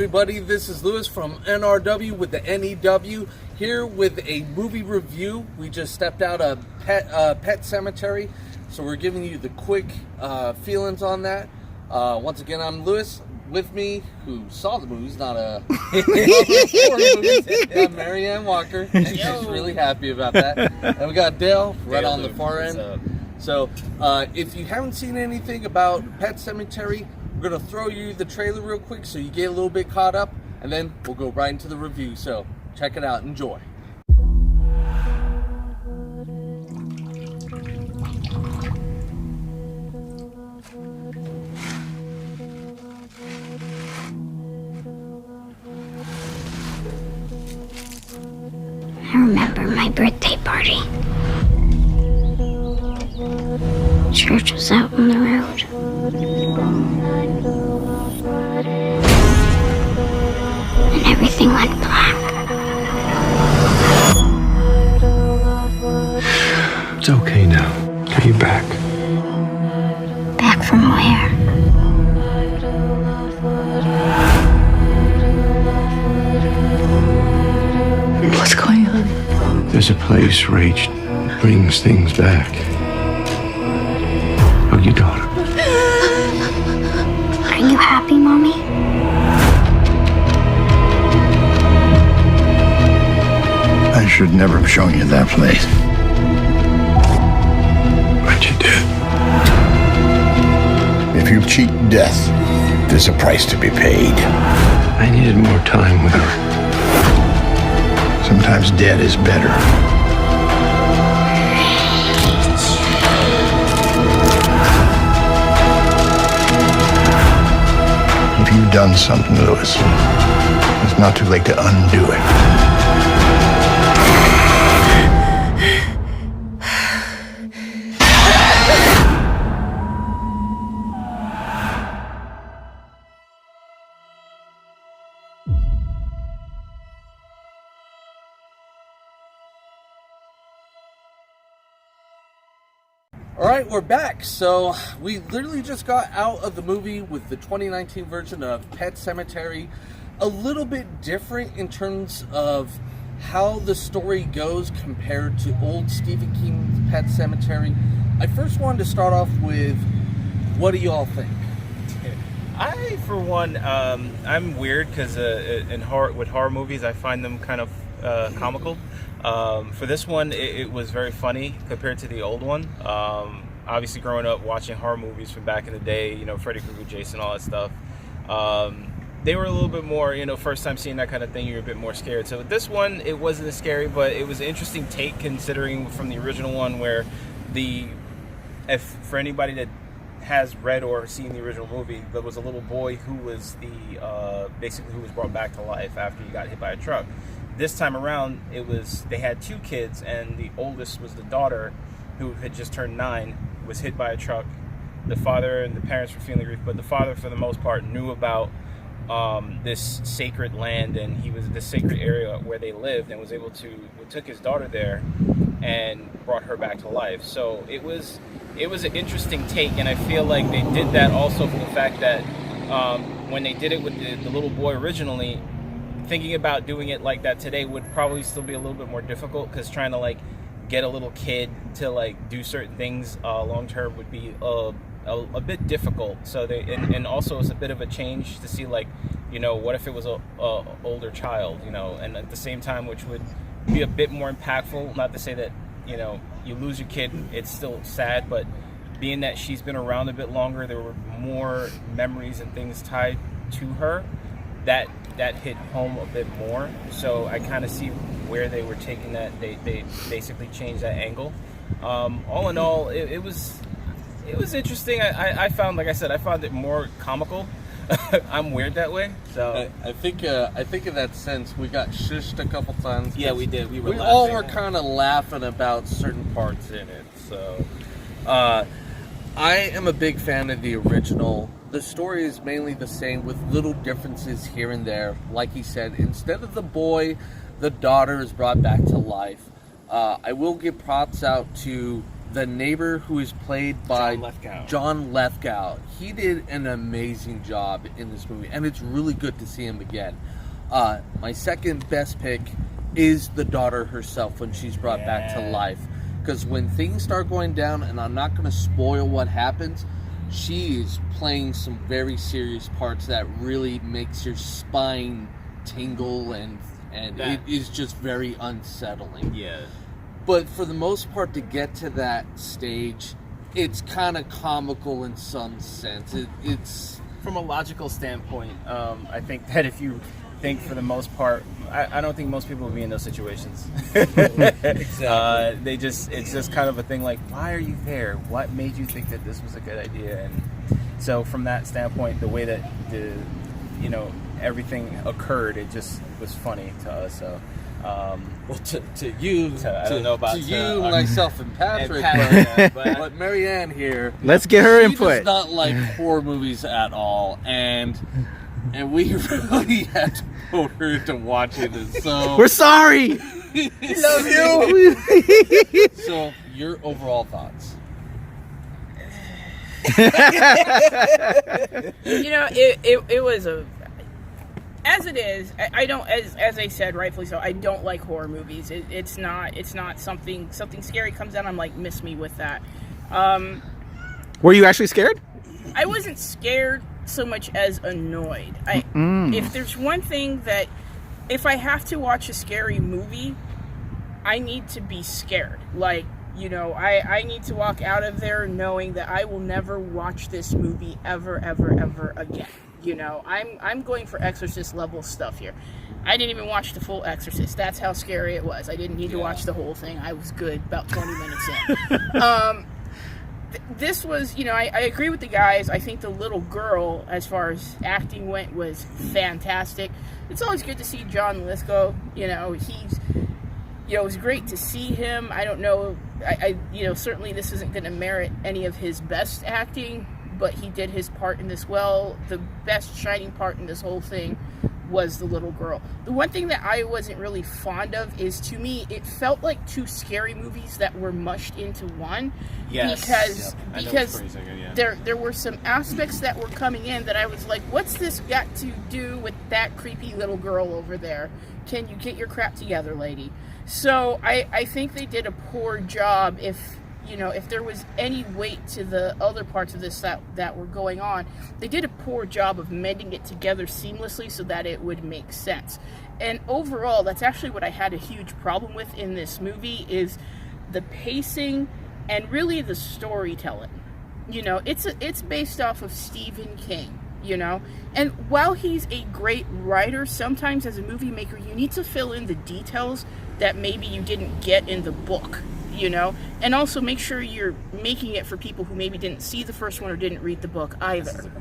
everybody, this is Lewis from NRW with the NEW, here with a movie review. We just stepped out of Pet Sematary, so we're giving you the quick feelings on that. Once again, I'm Lewis. With me, who saw the movies, not a Marianne Walker. She's really happy about that. And we got Dale right on the far end. So, if you haven't seen anything about Pet Sematary, we're going to throw you the trailer real quick so you get a little bit caught up, and then we'll go right into the review. So, check it out. Enjoy. I remember my birthday party. Church was out on the road. And everything went black. It's okay now. Are you back? Back from where? What's going on? There's a place Rage brings things back. Oh, your daughter. Are you happy, Mommy? I should never have shown you that place. But you did. If you cheat death, there's a price to be paid. I needed more time with her. Sometimes dead is better. If you've done something, Lewis, it's not too late to undo it. Alright, we're back. So, we literally just got out of the movie with the 2019 version of Pet Sematary. A little bit different in terms of how the story goes compared to old Stephen King's Pet Sematary. I first wanted to start off with, what do you all think? I, for one, I'm weird because with horror movies, I find them kind of comical. For this one, it was very funny compared to the old one. Obviously, growing up watching horror movies from back in the day, you know, Freddy Krueger, Jason, all that stuff, they were a little bit more, you know, first time seeing that kind of thing, you're a bit more scared. So with this one, it wasn't as scary, but it was an interesting take considering from the original one where for anybody that has read or seen the original movie, there was a little boy who was basically who was brought back to life after he got hit by a truck. This time around, they had two kids, and the oldest was the daughter, who had just turned 9, was hit by a truck. The father and the parents were feeling grief, but the father, for the most part, knew about this sacred land, and he was this sacred area where they lived, and took his daughter there and brought her back to life. So it was an interesting take, and I feel like they did that also for the fact that when they did it with the little boy originally, thinking about doing it like that today would probably still be a little bit more difficult, because trying to like get a little kid to like do certain things long term would be a bit difficult. So and also it's a bit of a change to see, like, you know, what if it was a older child, you know, and at the same time, which would be a bit more impactful. Not to say that, you know, you lose your kid, it's still sad, but being that she's been around a bit longer, there were more memories and things tied to her that hit home a bit more. So I kind of see where they were taking that. They basically changed that angle. All in all, it was interesting. I found, like I said, I found it more comical. I'm weird that way. So I think in that sense, we got shushed a couple times. Yeah, we did. We all were kind of laughing about certain parts in it. So I am a big fan of the original. The story is mainly the same with little differences here and there. Like he said, instead of the boy, the daughter is brought back to life. I will give props out to the neighbor who is played by John Lithgow. He did an amazing job in this movie, and it's really good to see him again. My second best pick is the daughter herself when she's brought back to life. Because when things start going down, and I'm not going to spoil what happens, she is playing some very serious parts that really makes your spine tingle, and it is just very unsettling. Yeah. But for the most part, to get to that stage, it's kind of comical in some sense. It's from a logical standpoint. I think that if you think for the most part, I don't think most people would be in those situations. Exactly. It's just kind of a thing like, why are you there? What made you think that this was a good idea? And so from that standpoint, the way that everything occurred, it just was funny to us. So. Well, to you, I don't know about to you, myself, and Patrick, but Marianne here. Let's get her she input. Does not like horror movies at all, and we really had to put her into watching this. So we're sorry. Love you. So, your overall thoughts? It was a. As it is, I don't. As I said, rightfully so. I don't like horror movies. It's not something scary comes out. I'm like, miss me with that. Were you actually scared? I wasn't scared so much as annoyed. If there's one thing that, if I have to watch a scary movie, I need to be scared. Like, I need to walk out of there knowing that I will never watch this movie ever again. I'm going for Exorcist level stuff here. I didn't even watch the full Exorcist. That's how scary it was. I didn't need to watch the whole thing. I was good about 20 minutes in. This was, I agree with the guys. I think the little girl, as far as acting went, was fantastic. It's always good to see John Lithgow. He's, it was great to see him. I don't know. Certainly this isn't going to merit any of his best acting, but he did his part in this well. The best shining part in this whole thing was the little girl. The one thing that I wasn't really fond of is, to me, it felt like two scary movies that were mushed into one. Yes. Because there were some aspects that were coming in that I was like, what's this got to do with that creepy little girl over there? Can you get your crap together, lady? So I think they did a poor job. If there was any weight to the other parts of this that were going on, they did a poor job of mending it together seamlessly so that it would make sense. And overall, that's actually what I had a huge problem with in this movie, is the pacing and really the storytelling. It's based off of Stephen King, and while he's a great writer, sometimes as a movie maker, you need to fill in the details that maybe you didn't get in the book. And also make sure you're making it for people who maybe didn't see the first one or didn't read the book either.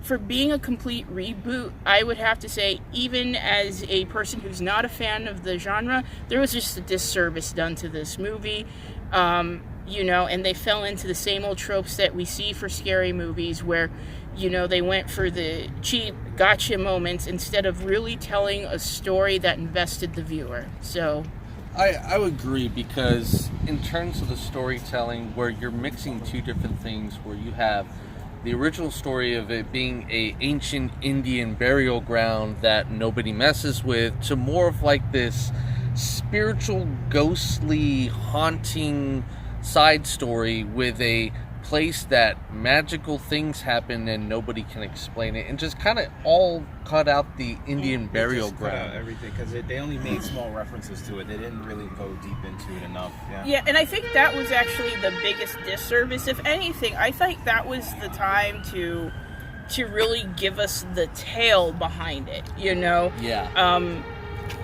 For being a complete reboot, I would have to say, even as a person who's not a fan of the genre, there was just a disservice done to this movie. And they fell into the same old tropes that we see for scary movies where, they went for the cheap gotcha moments instead of really telling a story that invested the viewer. So I would agree, because in terms of the storytelling, where you're mixing two different things, where you have the original story of it being a ancient Indian burial ground that nobody messes with, to more of like this spiritual, ghostly, haunting side story with a place that magical things happen and nobody can explain it, and just kind of all cut out the Indian burial ground. Everything, because they only made small references to it. They didn't really go deep into it enough. Yeah, and I think that was actually the biggest disservice. If anything, I think that was the time to really give us the tale behind it. Yeah.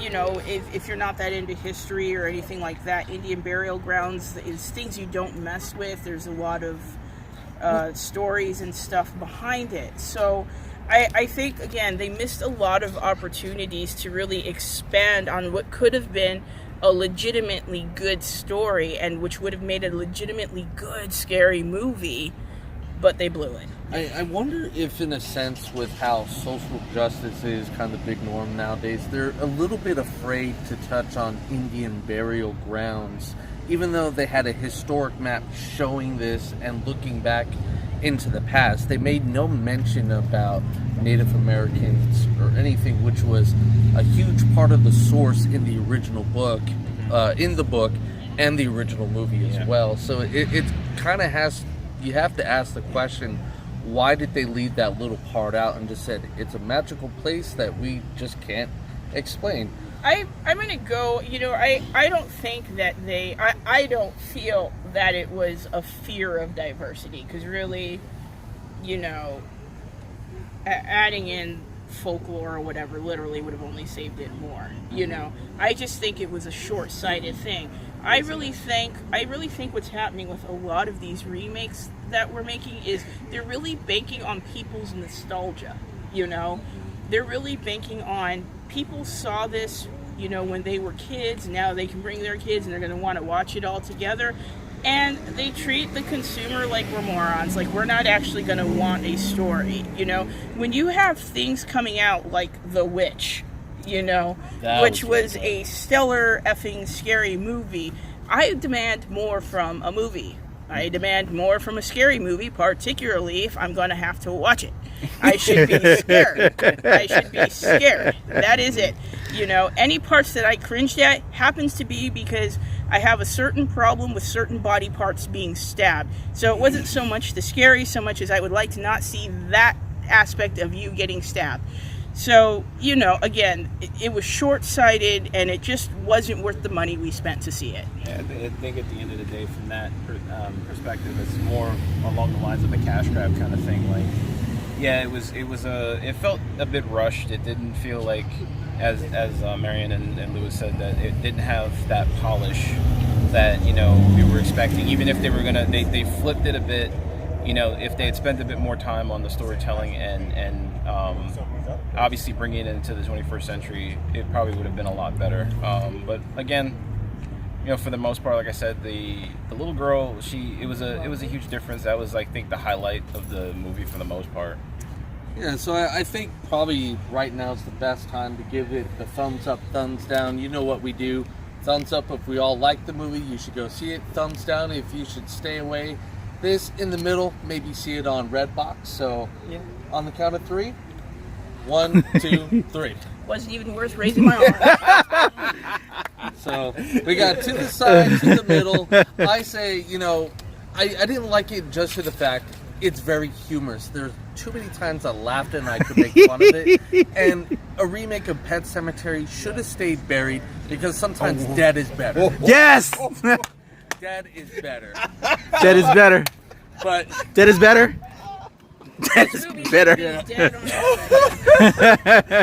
If you're not that into history or anything like that, Indian burial grounds is things you don't mess with. There's a lot of stories and stuff behind it. So I think, again, they missed a lot of opportunities to really expand on what could have been a legitimately good story, and which would have made a legitimately good scary movie. but they blew it. I wonder if, in a sense, with how social justice is kind of the big norm nowadays, they're a little bit afraid to touch on Indian burial grounds, even though they had a historic map showing this and looking back into the past. They made no mention about Native Americans or anything, which was a huge part of the source in the original book, and the original movie as well. So it kind of has, you have to ask the question, why did they leave that little part out and just said it's a magical place that we just can't explain? I'm gonna go, I don't think that I don't feel that it was a fear of diversity, because really, adding in folklore or whatever literally would have only saved it more. I just think it was a short-sighted thing. I really think what's happening with a lot of these remakes that we're making is they're really banking on people's nostalgia. They're really banking on people saw this, when they were kids. Now they can bring their kids and they're going to want to watch it all together. And they treat the consumer like we're morons, like we're not actually going to want a story. When you have things coming out like The Witch, which was a stellar effing scary movie, I demand more from a movie. I demand more from a scary movie, particularly if I'm going to have to watch it. I should be scared. I should be scared. That is it. Any parts that I cringed at happens to be because I have a certain problem with certain body parts being stabbed. So it wasn't so much the scary so much as I would like to not see that aspect of you getting stabbed. So, again, it was short-sighted, and it just wasn't worth the money we spent to see it. Yeah, I think at the end of the day, from that perspective, it's more along the lines of a cash grab kind of thing. Like, yeah, it felt a bit rushed. It didn't feel like, as Marion and Lewis said, that it didn't have that polish that, we were expecting. Even if they were they flipped it a bit. If they had spent a bit more time on the storytelling and obviously bringing it into the 21st century, it probably would have been a lot better. But again, for the most part, like I said, the little girl, it was a huge difference. That was, I think, the highlight of the movie for the most part. Yeah, so I think probably right now is the best time to give it the thumbs up, thumbs down. You know what we do. Thumbs up if we all like the movie, you should go see it. Thumbs down if you should stay away. This in the middle, maybe see it on Redbox. So on the count of 3, 1, 2, 3. Wasn't even worth raising my arm. So we got to the side, to the middle. I say, I didn't like it just for the fact it's very humorous. There's too many times I laughed and I could make fun of it. And a remake of Pet Sematary should have stayed buried because sometimes dead is better. Yes! Dead is better. Dead is better. But Dead is better. Dead is better. yeah.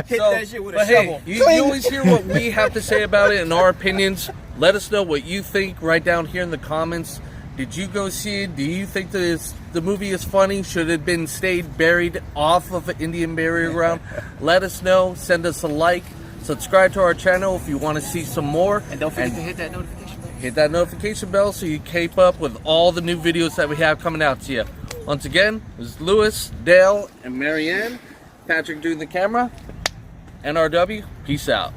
Hit that shit with a Hey, shovel. you always hear what we have to say about it and our opinions. Let us know what you think right down here in the comments. Did you go see it? Do you think that the movie is funny? Should it have been stayed buried off of an Indian burial ground? Let us know. Send us a like. Subscribe to our channel if you want to see some more. And don't forget to hit that notification bell. Hit that notification bell so you keep up with all the new videos that we have coming out to you. Once again, this is Lewis, Dale, and Marianne. Patrick doing the camera. NRW, peace out.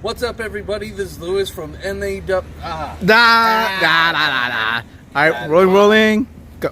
What's up, everybody? This is Lewis from NAW. Da da da da da. All right, rolling. Go.